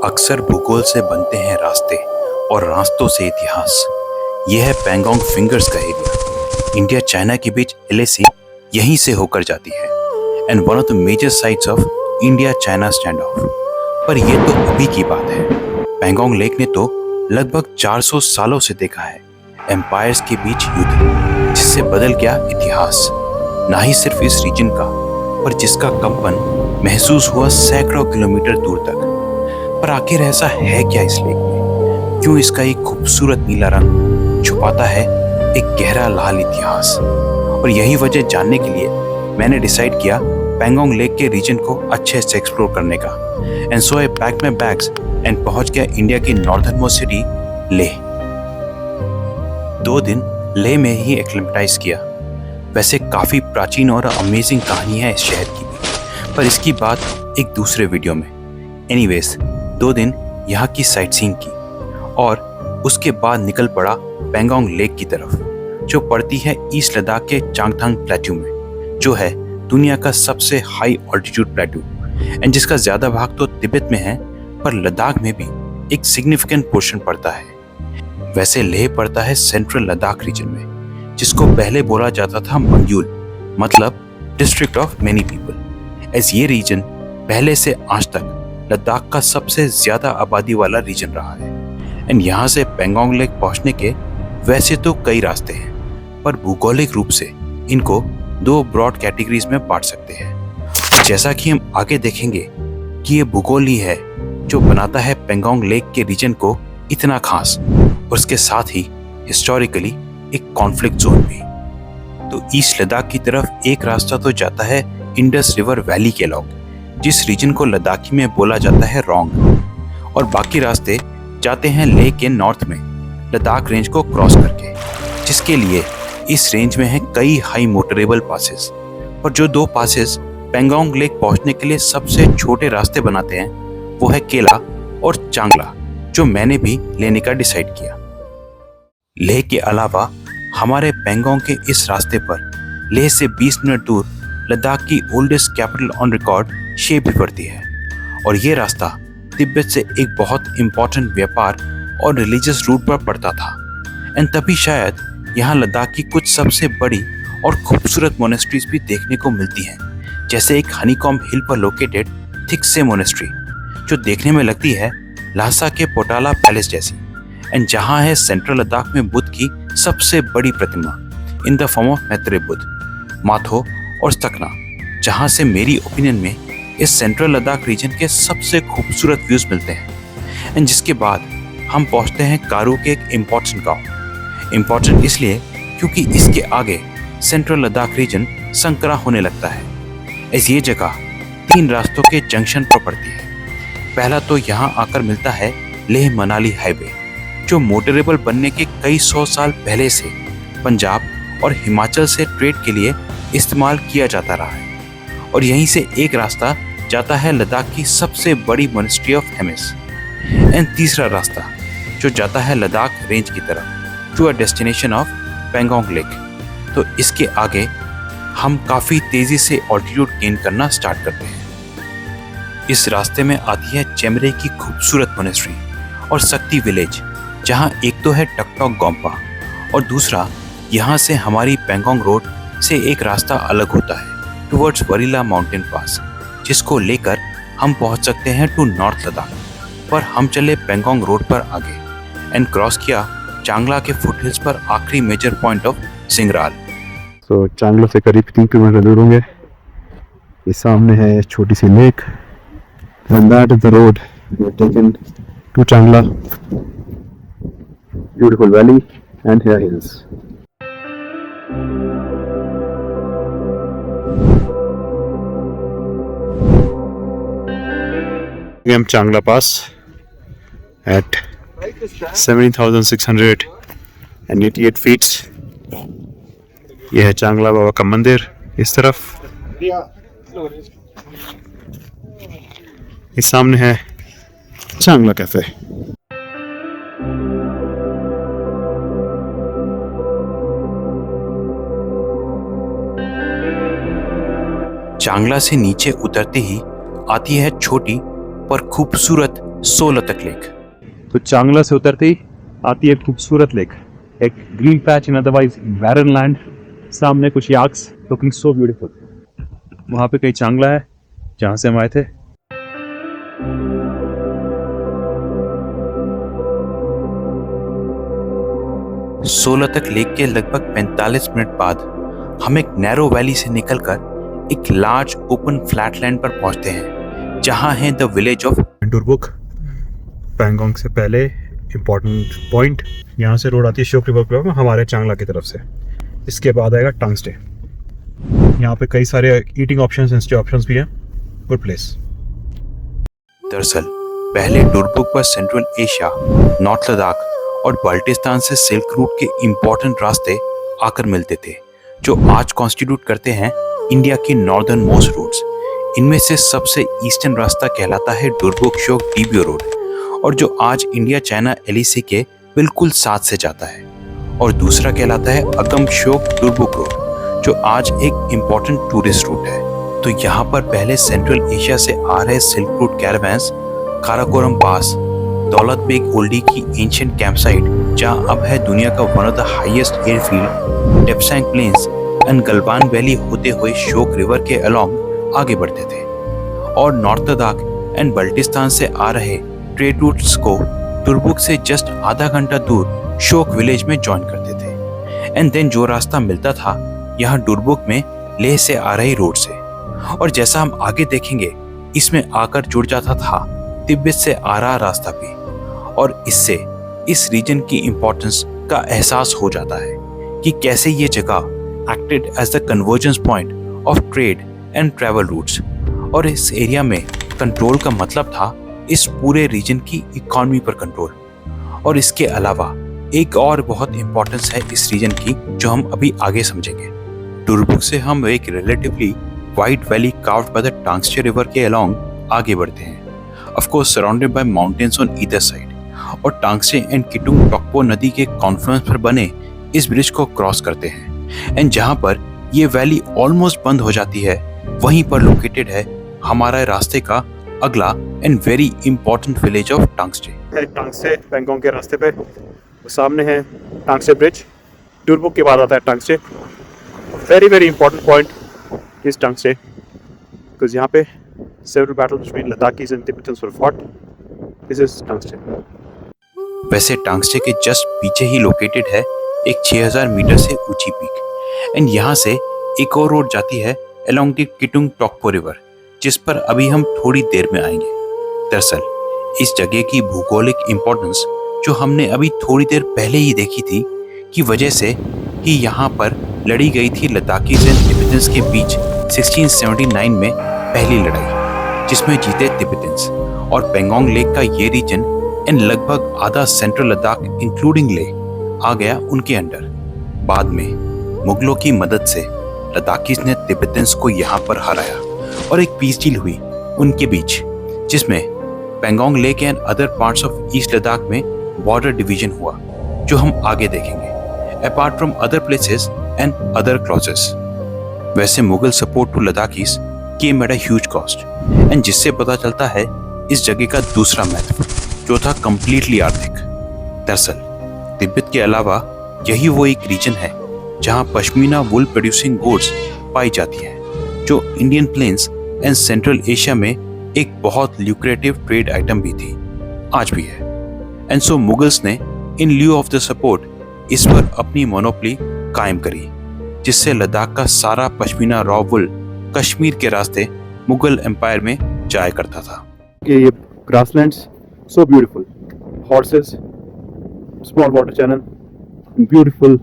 अक्सर भूगोल से बनते हैं रास्ते और रास्तों से इतिहास। यह है पैंगोंग फिंगर्स का एरिया। इंडिया चाइना के बीच एलएसी यहीं से होकर जाती है and one of the major sites of India China stand off. पर यह तो अभी की बात है। पैंगोंग लेक ने तो लगभग 400 सालों से देखा है एम्पायर्स के बीच युद्ध, जिससे बदल गया इतिहास। ना ही सिर्फ इस रीजन का, पर जिसका कंपन महसूस हुआ सैकड़ों किलोमीटर दूर तक। पर आखिर ऐसा है क्या इस लेक में? क्यों इसका एक खूबसूरत नीला रंग छुपाता है एक गहरा लाल इतिहास? और यही वजह जानने के लिए मैंने डिसाइड किया पैंगोंग लेक के रीजन को अच्छे से एक्सप्लोर करने का। And so I packed my bags and पहुंच गया इंडिया की नॉर्दर्न मोस्ट सिटी लेह। 2 दिन लेह में ही एक्लिमेटाइज किया। वैसे काफी प्राचीन और अमेजिंग कहानी है इस शहर की भी, पर इसकी बात एक दूसरे वीडियो में। एनीवेज 2 दिन यहाँ की साइट सीइंग की और उसके बाद निकल पड़ा पैंगोंग लेक की तरफ, जो पड़ती है ईस्ट लद्दाख के चांगथांग प्लेट्यू में, जो है दुनिया का सबसे हाई ऑल्टीट्यूड प्लेट्यू एंड जिसका ज्यादा भाग तो तिब्बत में है, पर लद्दाख में भी एक सिग्निफिकेंट पोर्शन पड़ता है। वैसे लेह पड़ता है सेंट्रल लद्दाख रीजन में, जिसको पहले बोला जाता था मंग्यूल, मतलब district of many people. As ये रीजन पहले से आज तक लद्दाख का सबसे ज्यादा आबादी वाला रीजन रहा है। एंड यहाँ से पैंगोंग लेक पहुंचने के वैसे तो कई रास्ते हैं, पर भूगोलिक रूप से इनको 2 ब्रॉड कैटेगरीज में बांट सकते हैं। जैसा कि हम आगे देखेंगे कि ये भूगोल ही है जो बनाता है पैंगोंग लेक के रीजन को इतना खास, और उसके साथ ही हिस्टोरिकली एक कॉन्फ्लिक्ट जोन भी। तो ईस्ट लद्दाख की तरफ एक रास्ता तो जाता है इंडस रिवर वैली के लॉन्ग, जिस रीजन को लद्दाखी में बोला जाता है रोंग, और बाकी रास्ते जाते हैं लेह के नॉर्थ में लद्दाख रेंज को क्रॉस करके, जिसके लिए इस रेंज में है कई हाई मोटरेबल पासेस। और जो 2 पासेस पैंगोंग लेक पहुंचने के लिए सबसे छोटे रास्ते बनाते हैं वो है केला और चांगला, जो मैंने भी लेने का डिसाइड किया। लेह के अलावा हमारे पैंगोंग के इस रास्ते पर लेह से 20 मिनट दूर लद्दाख की ओल्डेस्ट कैपिटल ऑन रिकॉर्ड शे भी पड़ती है, और ये रास्ता तिब्बत से एक बहुत इंपॉर्टेंट व्यापार और रिलीजियस रूट पर पड़ता था। एंड तभी शायद यहाँ लद्दाख की कुछ सबसे बड़ी और खूबसूरत मोनेस्ट्रीज भी देखने को मिलती हैं, जैसे एक हनीकॉम्ब हिल पर लोकेटेड थिक्से मोनेस्ट्री, जो देखने में लगती है लासा के पोटाला पैलेस जैसी, एंड जहाँ है सेंट्रल लद्दाख में बुद्ध की सबसे बड़ी प्रतिमा in the form of Maitreya Buddha, Matho और स्तकना, जहाँ से मेरी ओपिनियन में इस सेंट्रल लद्दाख रीजन के सबसे खूबसूरत व्यूज मिलते हैं। एंड जिसके बाद हम पहुँचते हैं कारु के एक इम्पोर्टेंट गाँव। इम्पोर्टेंट इसलिए क्योंकि इसके आगे सेंट्रल लद्दाख रीजन संकरा होने लगता है, इस ये जगह 3 रास्तों के जंक्शन पर पड़ती है। पहला तो यहाँ आकर मिलता है लेह मनाली हाईवे, जो मोटरेबल बनने के कई 100 साल पहले से पंजाब और हिमाचल से ट्रेड के लिए इस्तेमाल किया जाता रहा है। और यहीं से एक रास्ता जाता है लद्दाख की सबसे बड़ी मोनेस्ट्री ऑफ हेमिस। एंड तीसरा रास्ता जो जाता है लद्दाख रेंज की तरफ to a destination of Pangong lake. तो इसके आगे हम काफ़ी तेज़ी से ऑल्टीट्यूड गेन करना स्टार्ट करते हैं। इस रास्ते में आती है चेमरे की खूबसूरत मोनेस्ट्री और शक्ति विलेज, जहाँ एक तो है टकटॉक गोम्पा और दूसरा यहाँ से हमारी पैंगोंग रोड से एक रास्ता अलग होता है टुवर्ड्स वरीला माउंटेन पास, जिसको लेकर हम पहुँच सकते हैं टू नॉर्थ लद्दाख। पर हम चले पैंगोंग रोड पर आगे एंड क्रॉस किया चांगला के फुटहिल्स पर आखिरी मेजर पॉइंट ऑफ सिंगराल। तो चांगला से करीब 3 किलोमीटर दूर होंगे। ये सामने है छोटी सी lake, and that is the road we have taken to Changla. Beautiful valley and here hills. I'm Changla Pass at 17,688 feet. यह है चांगला बाबा का मंदिर इस तरफ। इस सामने है चांगला कैफे। चांगला से नीचे उतरते ही आती है छोटी पर खूबसूरत सोलतक लेक। तो चांगला से उतरते ही आती है खूबसूरत लेक, एक green patch in otherwise barren land, सामने कुछ याक्स लुकिंग सो ब्यूटीफुल। वहाँ पे कहीं चांगला है जहाँ से हम आए थे। सोलतक लेक के लगभग 45 मिनट बाद हम एक नैरो वैली से निकलकर एक लार्ज ओपन फ्लैटलैंड पर पहुंचते हैं, जहां है the village of Durbuk. Pangong से पहले इम्पोर्टेंट पॉइंट, यहाँ से रोड आती है श्योक रिवर पर हमारे चांगला की तरफ से। इसके बाद आएगा टांगस्टे। यहाँ पे कई सारे ईटिंग ऑप्शंस, इंस्टे ऑप्शंस भी हैं। Good place. दरअसल पहले डुरबुक पर सेंट्रल एशिया, नॉर्थ लद्दाख और बाल्टिस्तान से सिल्क रूट के इंपॉर्टेंट रास्ते आकर मिलते थे, जो आज कॉन्स्टिट्यूट करते हैं इंडिया के नॉर्दर्न मोस्ट रूट्स। इनमें से सबसे ईस्टर्न रास्ता कहलाता है डुरबुक श्योक डीबियो रोड, और जो आज इंडिया चाइना एलएसी के बिल्कुल साथ से जाता है, और दूसरा कहलाता है अगम श्योक डुरबुक रोड, जो आज एक इम्पॉर्टेंट टूरिस्ट रूट है। तो यहाँ पर पहले सेंट्रल एशिया से आ रहे सिल्क रूट कैरावैंस काराकोरम पास, दौलत बेग ओल्डी की एंशिएंट कैंपसाइट, जहाँ अब है दुनिया का one of the highest airfield, Depsang plains and Galwan valley होते हुए श्योक रिवर के अलोंग आगे बढ़ते थे, और नॉर्थ लद्दाख एंड बल्टिस्तान से आ रहे ट्रेड रूट्स को डुरबुक से जस्ट आधा घंटा दूर श्योक विलेज में ज्वाइन करते थे। एंड देन जो रास्ता मिलता था यहाँ डुरबुक में लेह से आ रही रोड से, और जैसा हम आगे देखेंगे इसमें आकर जुड़ जाता था तिब्बत से आ रहा रास्ता भी, और इससे इस रीजन की इंपॉर्टेंस का एहसास हो जाता है कि कैसे ये जगह acted as the convergence point of trade and travel routes, और इस एरिया में कंट्रोल का मतलब था इस पूरे रीजन की इकोनॉमी पर कंट्रोल। और इसके अलावा एक और बहुत इंपॉर्टेंस है इस रीजन की, जो हम अभी आगे समझेंगे। डुरबुक से हम एक relatively wide valley carved by the Tangtse river के अलोंग आगे बढ़ते हैं, of course surrounded by mountains on either side, और टांगस्टे एंड किटुंग टोक्पो नदी के कॉन्फ्लुएंस पर बने इस ब्रिज को क्रॉस करते हैं। एंड जहां पर ये वैली ऑलमोस्ट बंद हो जाती है, वहीं पर लोकेटेड है हमारा रास्ते का अगला and very important village of Tangtse. Tangtse Pangong के रास्ते पे सामने है टांगस्टे ब्रिज। डुरबुक के बाद आता है Tangtse. Very very important point is Tangtse, because यहाँ पे several battles between Ladakis and Tibetans were fought. This is टांगस्टे। वैसे टांगस्टे के जस्ट पीछे ही लोकेटेड है एक 6000 मीटर से ऊंची पीक, एंड यहाँ से एक और रोड जाती है अलोंग द किटुंग टोक्पो रिवर, जिस पर अभी हम थोड़ी देर में आएंगे। दरअसल इस जगह की भूगोलिक इंपॉर्टेंस जो हमने अभी थोड़ी देर पहले ही देखी थी की वजह से ही यहाँ पर लड़ी गई थी लद्दाखीज एंड तिब्बतन्स के बीच 1679 में पहली लड़ाई, जिसमें जीते तिब्बतन्स, और पेंगोंग लेक का ये रीजन एंड लगभग आधा सेंट्रल लद्दाख इंक्लूडिंग लेह आ गया उनके अंडर। बाद में मुगलों की मदद से लद्दाखीज ने तिब्बतन्स को यहाँ पर हराया, और एक पीस डील हुई उनके बीच, जिसमें Pangong lake and other parts of east Ladakh में बॉर्डर डिवीजन हुआ, जो हम आगे देखेंगे, apart from other places and other clauses. वैसे Mughal support to Ladakhis came at a huge cost, and जिससे पता चलता है इस जगह का दूसरा महत्व, जो था कंप्लीटली आर्थिक। दरअसल तिब्बत के अलावा यही वो एक रीजन है जहां पश्मीना वुल प्रोड्यूसिंग गोड्स पाई जाती हैं, जो Indian plains and central Asia में एक बहुत ल्यूक्रेटिव ट्रेड आइटम भी थी, आज भी है। एंड सो मुगल्स ने इन ल्यू ऑफ द सपोर्ट इस पर अपनी मोनोपोली कायम करी, जिससे लद्दाख का सारा पश्मीना रॉ वुल कश्मीर के रास्ते मुगल एम्पायर में जाया करता था। ये grasslands so beautiful, horses, small water channel, beautiful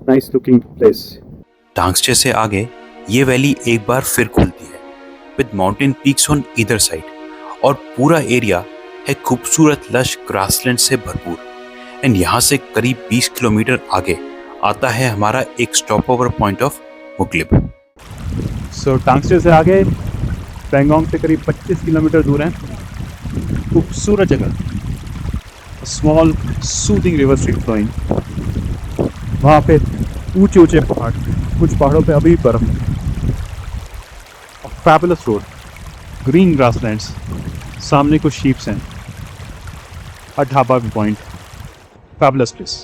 nice looking place. Tangtse से आगे ये वैली एक बार फिर खुलती है with mountain peaks on either side, और पूरा एरिया है खूबसूरत लश ग्रासलैंड से भरपूर। एंड यहाँ से करीब 20 किलोमीटर आगे आता है हमारा एक स्टॉप ओवर पॉइंट ऑफ मुगलिब। सो टांगस्टे से आगे पैंगोंग से करीब 25 किलोमीटर दूर है खूबसूरत जगह, small soothing river stream flowing. वहाँ पे ऊंचे ऊंचे पहाड़, कुछ पहाड़ों पे अभी बर्फ, फैबुलस रोड, ग्रीन ग्रासलैंड्स, सामने कुछ शीप्स हैं, a dhaba point. Fabulous place.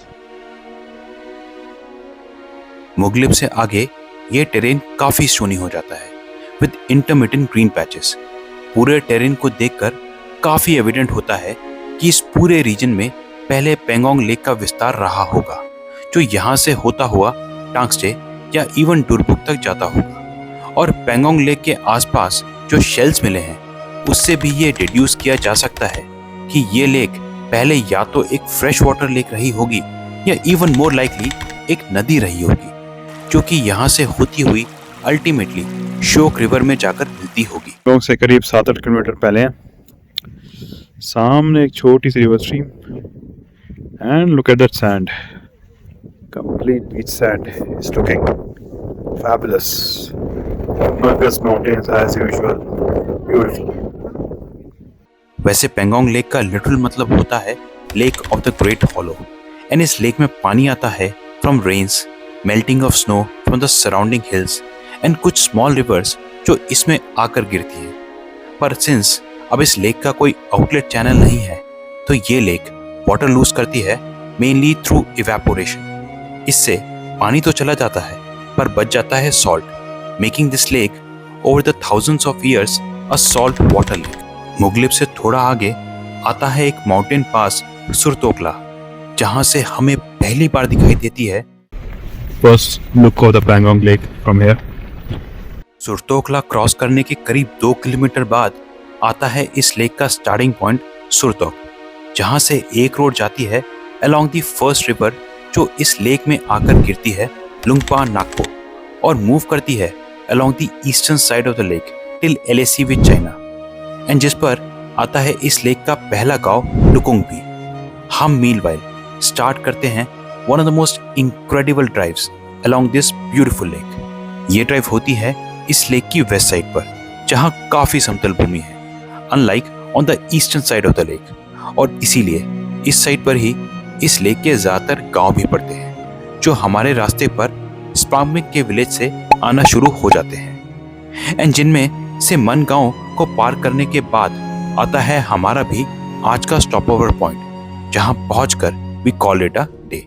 मुगलिब से आगे ये टेरेन काफी स्टोनी हो जाता है विद इंटरमिटेंट ग्रीन पैचेस। पूरे टेरेन को देखकर काफी एविडेंट होता है कि इस पूरे रीजन में पहले पेंगोंग लेक का विस्तार रहा होगा, जो यहाँ से होता हुआ टांगस्टे या इवन डुरबुक तक जाता होगा। और पेंगोंग लेक के आसपास जो शेल्स मिले हैं उससे भी ये डिड्यूस किया जा सकता है कि ये लेक पहले या तो एक फ्रेश वाटर लेक रही होगी या इवन मोर लाइकली एक नदी रही होगी, जो कि यहाँ से होती हुई अल्टीमेटली शोक रिवर में जाकर मिलती होगी। पेंगोंग से करीब 7-8 किलोमीटर पहले हैं, सामने एक छोटी सी river stream and look at that sand, complete beach sand is looking fabulous. Murgus Mountains as usual, beautiful. वैसे पेंगोंग लेक का लिटरल मतलब होता है lake of the great hollow, and इस लेक में पानी आता है from rains, melting of snow from the surrounding hills and कुछ स्मॉल रिवर्स जो इसमें आकर गिरती है। पर सिंस अब इस लेक का कोई आउटलेट चैनल नहीं है, तो ये लेक वाटर लूज करती है मेनली थ्रू इवेपोरेशन। इससे पानी तो चला जाता है पर बच जाता है salt, making this lake over the thousands of years a salt water lake. Muglib से थोड़ा आगे आता है एक माउंटेन पास सुरतोकला, जहां से हमें पहली बार दिखाई देती है First look of the Pangong Lake from here. सुरतोकला क्रॉस करने के करीब 2 किलोमीटर बाद आता है इस लेक का स्टार्टिंग पॉइंट सुरतोक, जहां से एक रोड जाती है अलोंग द फर्स्ट रिवर जो इस लेक में आकर गिरती है लुंगपा नागपो और मूव करती है along the eastern side of the lake till LAC with China, and जिस पर आता है इस लेक का पहला गांव लुकुंगबी। हम मीनवाइल स्टार्ट करते हैं one of the most incredible drives along this beautiful lake. ये ड्राइव होती है इस लेक की वेस्ट साइड पर, जहां काफी समतल भूमि है unlike on the eastern side of the lake, और इसीलिए इस साइड पर ही इस लेक के ज्यादातर गांव भी पड़ते हैं जो हमारे रास्ते पर स्पामिक के विलेज से आना शुरू हो जाते हैं, एंड जिनमें से मन गांव को पार करने के बाद आता है हमारा भी आज का स्टॉप ओवर पॉइंट, जहां पहुंचकर we call it a day.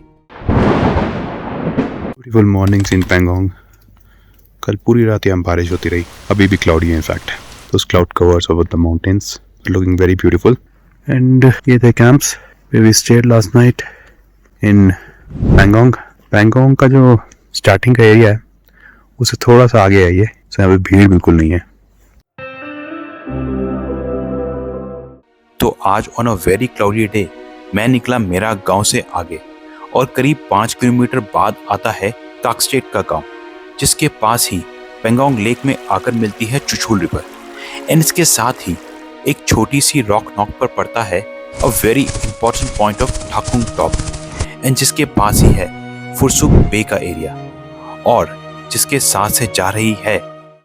Beautiful mornings in Pangong. कल पूरी रात यहाँ बारिश होती रही, अभी भी क्लाउडी है in fact. Those cloud covers over the mountains are looking very beautiful. And ये थे camps where we stayed last night in Pangong. Pangong का जो स्टार्टिंग का एरिया है उससे थोड़ा सा आगे है ये, so यहाँ पे भीड़ बिल्कुल नहीं है। तो आज on a very cloudy day मैं निकला मेरा गांव से आगे, और करीब 5 किलोमीटर बाद आता है काकस्टेट का गांव, जिसके पास ही पेंगोंग लेक में आकर मिलती है चुचुल रिवर, एंड इसके साथ ही एक छोटी सी रॉक नॉक पर पड़ता है a very important point of Thakung top, and जिसके पास ही है फुरसुक बे का एरिया, और जिसके साथ से जा रही है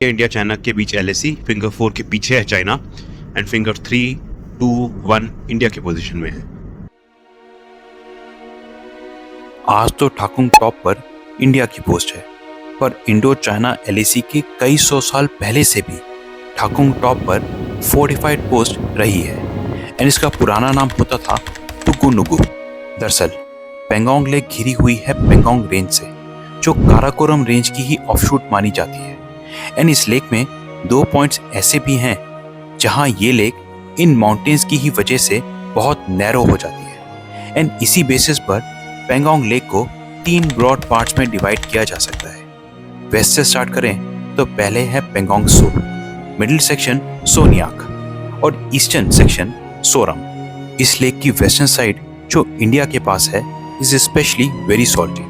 इंडिया चाइना के बीच LAC, फिंगर 4 के पीछे है चाइना, एंड फिंगर 3, 2, 1 इंडिया के पोजीशन में है। आज तो ठाकुंग टॉप पर इंडिया की पोस्ट है, पर इंडो चाइना LAC के कई 100 साल पहले से भी ठाकुंग टॉप पर फोर्टिफाइड पोस्ट रही है, एंड इसका पुराना नाम होता था टुकुनुगु। दरअसल पेंगोंग लेक घिरी हुई है पेंगोंग रेंज से, जो काराकोरम रेंज की ही ऑफशूट मानी जाती है, एंड इस लेक में 2 पॉइंट्स ऐसे भी हैं जहां ये लेक इन माउंटेन्स की ही वजह से बहुत नैरो हो जाती है, एंड इसी बेसिस पर पेंगोंग लेक को 3 ब्रॉड पार्ट्स में डिवाइड किया जा सकता है। वेस्ट से स्टार्ट करें तो पहले है पेंगोंग सो, मिडिल सेक्शन सोनियाक और ईस्टर्न सेक्शन सोरम। इस लेक की वेस्टर्न साइड जो इंडिया के पास है इज स्पेशली वेरी सॉल्टी,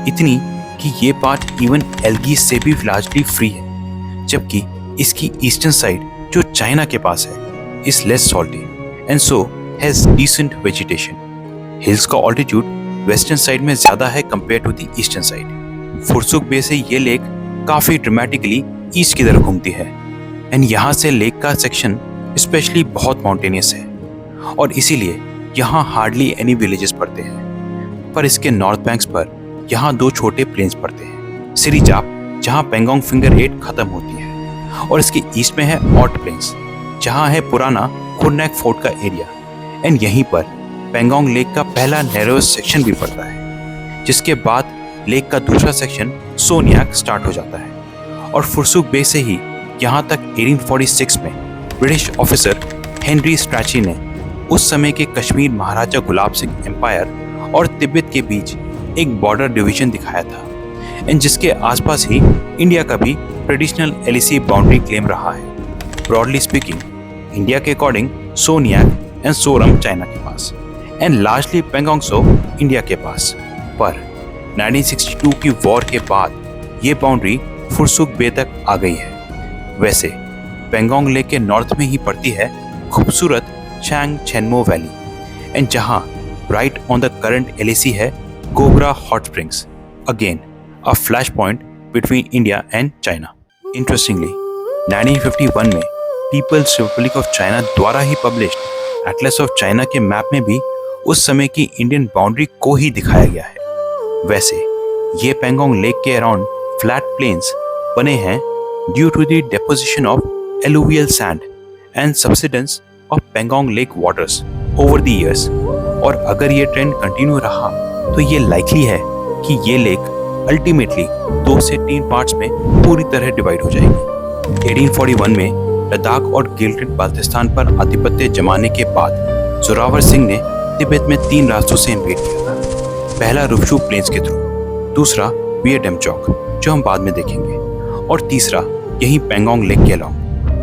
इतनी कि ये पार्ट इवन एल्गी से भी लार्जली फ्री है, जबकि इसकी ईस्टर्न साइड जो चाइना के पास है is less salty and so has decent vegetation. Hills का ऑल्टीट्यूड वेस्टर्न साइड में ज्यादा है compare to the eastern side. Phursuk bay से ये लेक काफी ड्रामेटिकली ईस्ट की तरफ घूमती है, एंड यहाँ से लेक का सेक्शन स्पेशली बहुत माउंटेनियस है, और इसीलिए यहाँ हार्डली एनी विलेजेस पड़ते हैं। पर इसके नॉर्थ बैंक्स पर यहाँ 2 छोटे प्लेन्स पड़ते हैं, सिरिजाप जहाँ पेंगोंग फिंगर 8 खत्म होती है, और इसके ईस्ट में है ऑट प्लेन्स जहाँ है पुराना खुरनैक फोर्ट का एरिया, एंड यहीं पर पेंगोंग लेक का पहला नैरोएस्ट सेक्शन भी पड़ता है, जिसके बाद लेक का दूसरा सेक्शन सोनियाक स्टार्ट हो जाता है। और फुरसुक बे से ही यहाँ तक 1846 में ब्रिटिश ऑफिसर हेनरी स्ट्रैची ने उस समय के कश्मीर महाराजा गुलाब सिंह एम्पायर और तिब्बत के बीच एक बॉर्डर डिवीजन दिखाया था, एंड जिसके आसपास ही इंडिया का भी ट्रेडिशनल एलएसी बाउंड्री क्लेम रहा है। ब्रॉडली स्पीकिंग, इंडिया के अकॉर्डिंग सोनियाक एंड सोरम चाइना के पास and largely Pangong Tso India के पास। पर 1962 की वॉर के बाद ये बाउंड्री फुरसुक बे तक आ गई है। वैसे पेंगोंग लेक के नॉर्थ में ही पड़ती है खूबसूरत चैंग चेनमो वैली, एंड जहां right on the current LAC है Gogra hot springs, again a flash point between India and China. Interestingly 1951 में पीपल्स रिपब्लिक ऑफ चाइना द्वारा ही पब्लिश्ड एटलस ऑफ चाइना के मैप में भी उस समय की इंडियन बाउंड्री को ही दिखाया गया है। वैसे ये पेंगोंग लेक के अराउंड फ्लैट प्लेन्स बने हैं due to the deposition of alluvial sand and subsidence of Pangong lake waters over the years. और अगर ये ट्रेंड कंटिन्यू रहा तो ये लाइकली है कि ये लेक अल्टीमेटली 2 से 3 पार्ट्स में पूरी तरह डिवाइड हो जाएगी। 1841 में लद्दाख और गिलगित बाल्टिस्तान पर आधिपत्य जमाने के बाद जोरावर सिंह ने तिब्बत में 3 रास्तों से इन्वेड किया था। पहला रुपशू प्लेन्स के थ्रू, दूसरा वियडेमचौक जो हम बाद में देखेंगे, और तीसरा यही पेंगोंग लेक के अलाउ,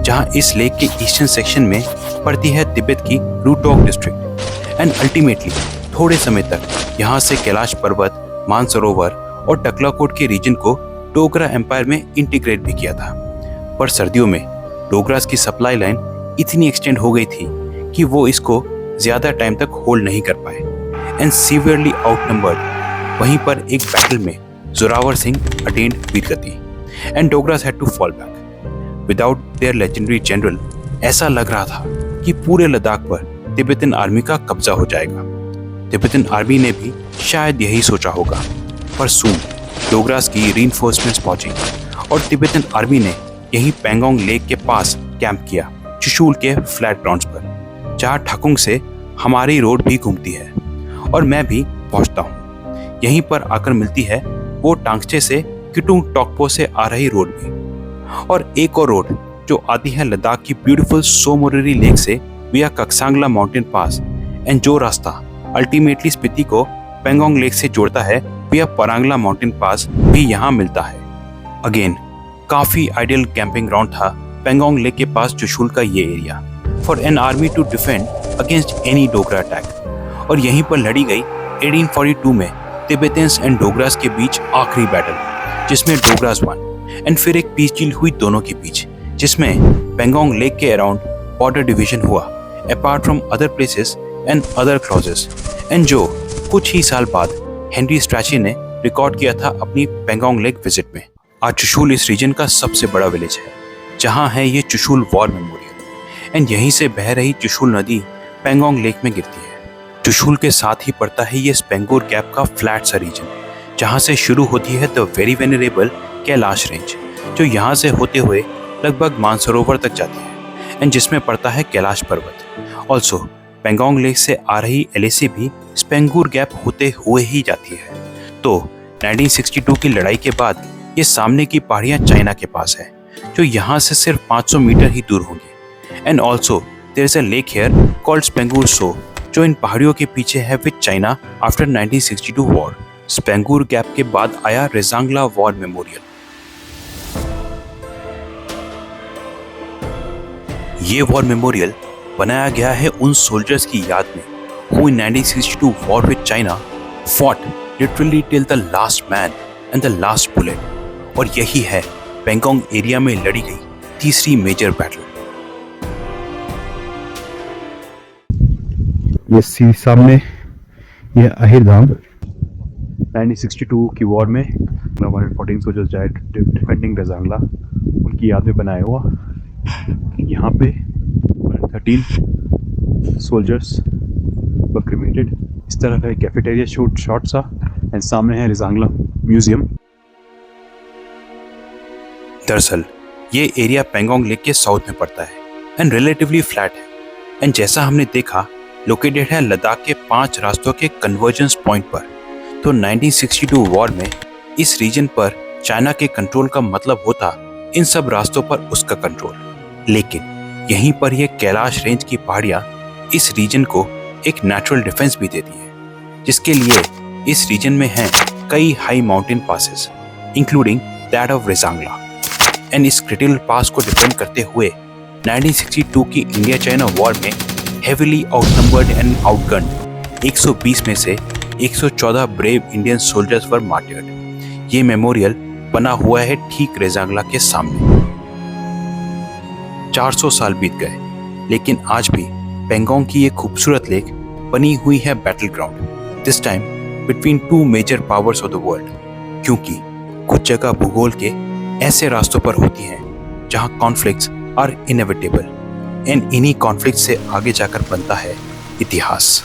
जहां इस लेक के ईस्टर्न सेक्शन में पड़ती है तिब्बत की रूटोक डिस्ट्रिक्ट। एंड अल्टीमेटली थोड़े समय तक यहाँ से कैलाश पर्वत, मानसरोवर और टकलाकोट के रीजन को डोगरा एम्पायर में इंटीग्रेट भी किया था। पर सर्दियों में डोगरास की सप्लाई लाइन इतनी एक्सटेंड हो गई थी कि वो इसको ज्यादा टाइम तक होल्ड नहीं कर पाए एंड सीवियरली आउटनंबर्ड। वहीं पर एक बैटल में जोरावर सिंह अटेन्ड वीरगति and Dogras had to fall back without their legendary general. ऐसा लग रहा था कि पूरे लद्दाख पर तिब्बतन आर्मी का कब्जा हो जाएगा। तिब्बतन आर्मी ने भी शायद यही सोचा होगा, पर सून डोगरास की रीइंफोर्समेंट्स पहुंची और तिब्बतन आर्मी ने यहीं पेंगोंग लेक के पास कैंप किया, चुशूल के फ्लैट ग्राउंड्स पर, जहां ठाकुंग से हमारी रोड भी घूमती है और मैं भी पहुंचता हूं। यहीं पर आकर मिलती है वो टांगचे से किटुंग टॉकपो से आ रही रोड भी, और एक और रोड जो आती है लद्दाख की ब्यूटीफुल सोमोरिरी लेक से विया कक्सांगला माउंटेन पास, एंड जो रास्ता अल्टीमेटली स्पीति को पेंगोंग लेक से जोड़ता है विया परांगला माउंटेन पास भी यहाँ मिलता है। अगेन काफी आइडियल कैंपिंग ग्राउंड था पेंगोंग लेक के पास चुशूल का ये area for an army to defend against any Dogra attack. और यहीं पर लड़ी गई 1842 में तिब्बतियंस एंड डोगरास के बीच आखिरी बैटल, जिसमें डोगरास वन, एंड फिर एक पीस डील हुई दोनों के बीच, जिसमें पेंगोंग लेक के अराउंड बॉर्डर डिवीजन हुआ apart from other places and other clauses, and जो कुछ ही साल बाद हेनरी स्ट्रैची ने रिकॉर्ड किया था अपनी पेंगोंग लेक विजिट में। आज चुशूल इस रीजन का सबसे बड़ा विलेज है, जहां है ये चुशूल वॉर मेमोरियल, एंड यहीं से बह रही चुशूल नदी पेंगोंग लेक में गिरती है। चुशूल के साथ ही पड़ता है ये स्पेंगूर गैप का फ्लैट सा रीजन, जहां से शुरू होती है the very venerable Kailash range, जो यहाँ से होते हुए लगभग मानसरोवर तक जाती है, एंड जिसमें पड़ता है कैलाश पर्वत। ऑल्सो पेंगोंग लेक से आ रही एलएसी भी स्पेंगूर गैप होते हुए ही जाती है। तो 1962 की लड़ाई के बाद ये सामने की पहाड़ियाँ चाइना के पास है, जो यहाँ से सिर्फ 500 मीटर ही दूर होंगी। And also there is a lake here called Spanggur so, जो इन पहाड़ियों के पीछे है with China after 1962 war. Spanggur gap के बाद आया रेजांगला वॉर मेमोरियल। ये वॉर मेमोरियल बनाया गया है उन सोल्जर्स की याद में who in 1962 war with China fought literally till the last man and the last bullet, और यही है पेंगोंग एरिया में लड़ी गई तीसरी मेजर बैटल। ये सामने ये अहिर धाम 1962 की वॉर में 114 सोल्जर्स डाइड डिफेंडिंग रेजांगला, उनकी याद में बनाया हुआ। यहाँ पे 13 सोल्जर्स वर क्रिमेटेड। इस तरह का एक कैफेटेरिया शॉट सा, एंड सामने है रेजांगला म्यूजियम। दरअसल ये एरिया पेंगोंग लेक के साउथ में पड़ता है एंड रिलेटिवली फ्लैट है, एंड जैसा हमने देखा लोकेटेड है लद्दाख के 5 रास्तों के कन्वर्जेंस पॉइंट पर। तो 1962 वॉर में इस रीजन पर चाइना के कंट्रोल का मतलब होता इन सब रास्तों पर उसका कंट्रोल। लेकिन यहीं पर यह कैलाश रेंज की पहाड़ियां इस रीजन को एक नेचुरल डिफेंस भी देती है, जिसके लिए इस रीजन में हैं कई high mountain passes including that of Rezang La. And इस क्रिटिकल पास को डिफेंड करते हुए 1962 की इंडिया चाइना वॉर में हेवीली आउटनंबर्ड एंड आउटगन्ड 120 में से 114 brave Indian soldiers were martyred. ये मेमोरियल बना हुआ है ठीक रेजांगला के सामने। 400 साल बीत गए, लेकिन आज भी पेंगोंग की ये खूबसूरत लेक बनी हुई है battle ground, this time between 2 major powers of the world. क्योंकि कुछ जगह भूगोल के ऐसे रास्तों पर होती हैं जहां कॉन्फ्लिक्ट्स आर इनएविटेबल, एंड इन्हीं कॉन्फ्लिक्ट से आगे जाकर बनता है इतिहास।